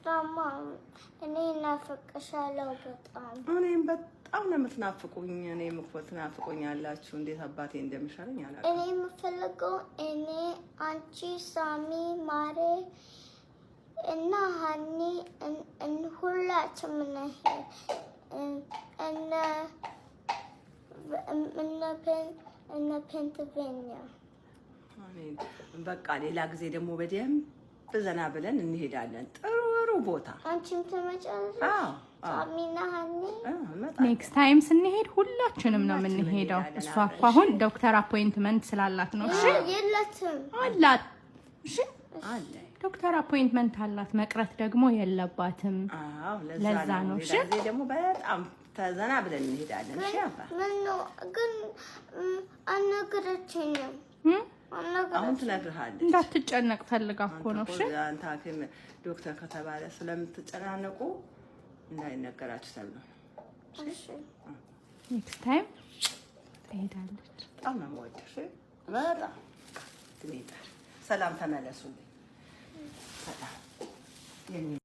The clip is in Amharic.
ማማ እኔ ናፍቅሻለሁ በጣም እኔም በጣም ነው የምትናፍቁኝ። እኔም እኮ ትናፍቁኛላችሁ። እንዴት አባቴ እንደምሻለኝ አላውቅም። እኔ የምፈልገው እኔ አንቺ ሳሚ ማሬ እና ሀኒ ሁላችንም እንሄድ እነ ፔንስልቬንያ በቃ ሌላ ጊዜ ደግሞ በደንብ ዘና ብለን እንሄዳለን። ጥሩ ቦታ አንቺም ትመጫለሽ? ሳሚና ሀኒ ኔክስት ታይም ስንሄድ ሁላችንም ነው የምንሄደው። እሷ እኮ አሁን ዶክተር አፖይንትመንት ስላላት ነው። እሺ የላትም አላት። እሺ አለ ዶክተር አፖይንትመንት አላት። መቅረት ደግሞ የለባትም። ለዛ ነው። እሺ ጊዜ ደግሞ በጣም ተዘና ብለን እንሄዳለን። እሺ አባ ምን ነው ግን አነገረችኝም። አሁን ትነግርሃለች። እንዳትጨነቅ ፈልጋ እኮ ነው። እሺ አንተ ሐኪም ዶክተር ከተባለ ስለምትጨናነቁ እንዳይነገራችሁ ተብሎ ነው። እሺ ኔክስት ታይም ትሄዳለች። በጣም ነው የምወድሽ። በጣም ትሄዳለች። ሰላም ተመለሱልኝ። ሰላም